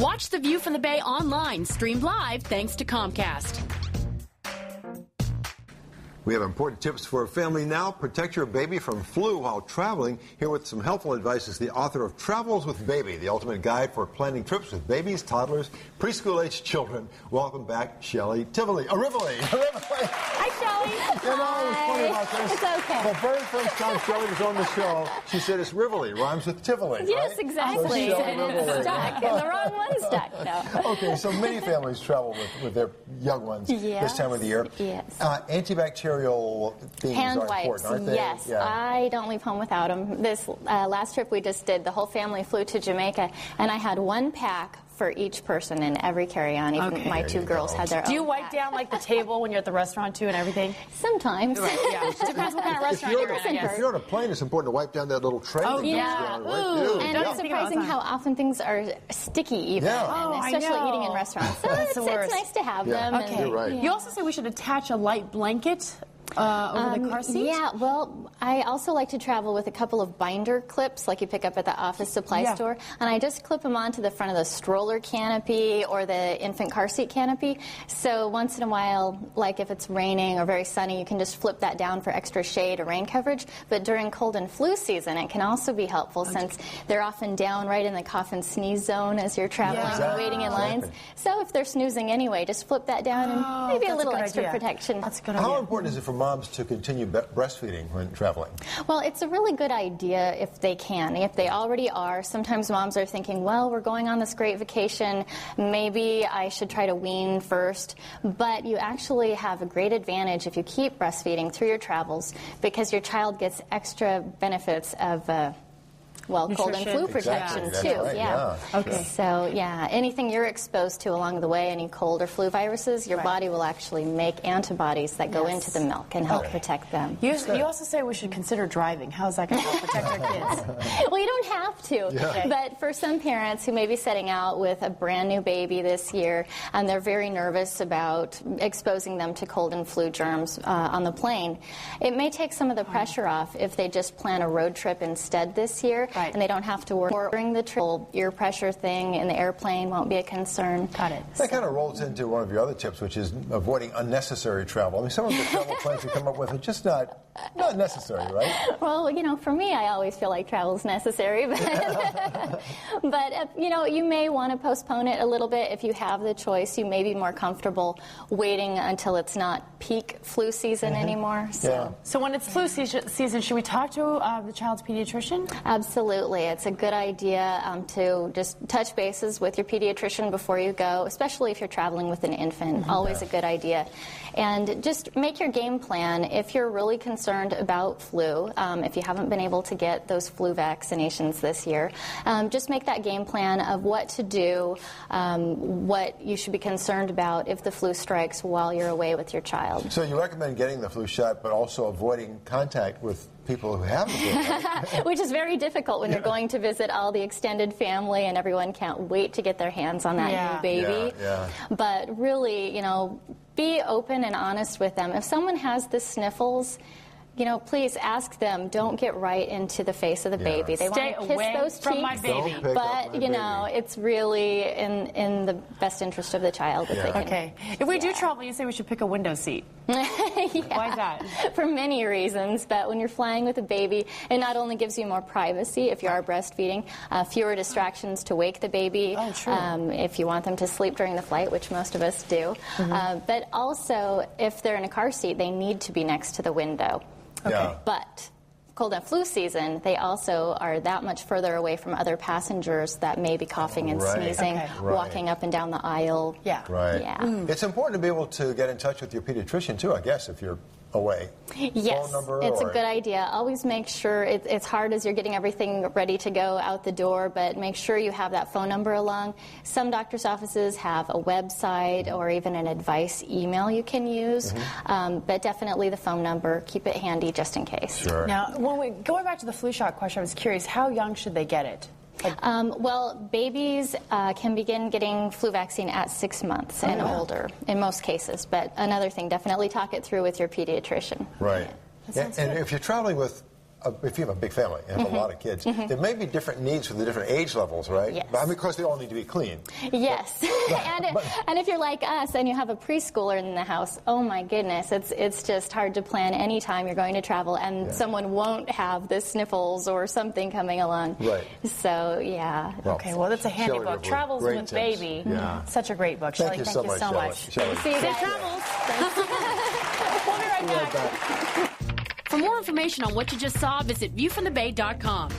Watch The View from the Bay online, streamed live thanks to Comcast. We have important tips for a family now. Protect your baby from flu while traveling. Here with some helpful advice is the author of Travels with Baby, the ultimate guide for planning trips with babies, toddlers, preschool-age children. Welcome back, Shelly Rivoli. Hi, Shelly. You know, it's funny about this. It's okay. The very first time Shelly was on the show, she said it's Rivoli, rhymes with Tivoli, Yes, right? exactly. So And it's stuck. And the wrong one stuck. No. Okay, so many families travel with their young ones this time of the year. Yes. Antibacterial things Hand are wipes, important, aren't they? yes. Yeah. I don't leave home without them. This last trip we just did, the whole family flew to Jamaica, and I had one pack for each person in every carry-on. Even my two girls had their own. Do you wipe pack. down like the table when you're at the restaurant too and everything? Sometimes. Right, yeah. Depends what kind of restaurant you're at. If you're on a plane, it's important to wipe down that little tray. Oh, that yeah. goes down, right? And it's surprising how often things are sticky, even, Oh, and especially eating in restaurants. So That's the worst. it's nice to have them. Okay. You're right. You also say we should attach a light blanket over the car seat? Yeah, well, I also like to travel with a couple of binder clips like you pick up at the office supply store, and I just clip them onto the front of the stroller canopy or the infant car seat canopy. So once in a while, like if it's raining or very sunny, you can just flip that down for extra shade or rain coverage. But during cold and flu season, it can also be helpful since they're often down right in the cough and sneeze zone as you're traveling and waiting in lines. So if they're snoozing anyway, just flip that down and maybe a little extra protection. That's a good How idea. important is it for moms to continue breastfeeding when traveling? Well, it's a really good idea if they can. If they already are, sometimes moms are thinking, well, we're going on this great vacation, maybe I should try to wean first. But you actually have a great advantage if you keep breastfeeding through your travels because your child gets extra benefits of cold and flu protection too. Right. Yeah. Okay. So anything you're exposed to along the way, any cold or flu viruses, your body will actually make antibodies that go into the milk and help protect them. You also say we should consider driving. How's that going to help protect our kids? Well, you don't have to. Yeah. But for some parents who may be setting out with a brand new baby this year and they're very nervous about exposing them to cold and flu germs on the plane, it may take some of the pressure off if they just plan a road trip instead this year. Right. And they don't have to worry during the trip. Ear pressure thing in the airplane won't be a concern. Got it. That kind of rolls into one of your other tips, which is avoiding unnecessary travel. I mean, some of the travel plans you come up with are just not necessary, right? Well, for me, I always feel like travel's necessary, but you may want to postpone it a little bit if you have the choice. You may be more comfortable waiting until it's not peak flu season anymore. So when it's flu season, should we talk to the child's pediatrician? Absolutely. It's a good idea to just touch bases with your pediatrician before you go, especially if you're traveling with an infant. Always a good idea. And just make your game plan if you're really concerned about flu, if you haven't been able to get those flu vaccinations this year. Just make that game plan of what to do, what you should be concerned about if the flu strikes while you're away with your child. So you recommend getting the flu shot, but also avoiding contact with people who have the flu. Which is very difficult when you're going to visit all the extended family and everyone can't wait to get their hands on that new baby. But really, be open and honest with them. If someone has the sniffles, please ask them. Don't get right into the face of the baby. They want to kiss those cheeks, my baby. but it's really in the best interest of the child if they can. Okay. If we do travel, you say we should pick a window seat. Why is that? For many reasons, but when you're flying with a baby, it not only gives you more privacy if you are breastfeeding, fewer distractions to wake the baby if you want them to sleep during the flight, which most of us do. But also, if they're in a car seat, they need to be next to the window. But cold and flu season, they also are that much further away from other passengers that may be coughing and sneezing, walking up and down the aisle. It's important to be able to get in touch with your pediatrician, too, I guess, if you're away. Yes, phone number it's a good idea. Always make sure, it's hard as you're getting everything ready to go out the door, but make sure you have that phone number along. Some doctor's offices have a website or even an advice email you can use, but definitely the phone number. Keep it handy just in case. Sure. Now, going back to the flu shot question, I was curious, how young should they get it? Well, babies can begin getting flu vaccine at 6 months and older in most cases. But another thing, definitely talk it through with your pediatrician. Right. And if you're traveling with if you have a big family and have a lot of kids, there may be different needs for the different age levels, right? Yes. But, I mean, of course, they all need to be clean. Yes. And if you're like us and you have a preschooler in the house, oh my goodness, it's just hard to plan any time you're going to travel, and someone won't have the sniffles or something coming along. Right. So, yeah. Well, Okay, well, that's a handy Shelly book. Rivoli, Travels great with tips. Baby. Yeah. Such a great book. Thank Shelly, you thank so you much, so Shelly. much. Shelly. See you Safe guys. travels. We'll be right back. For more information on what you just saw, visit viewfromthebay.com.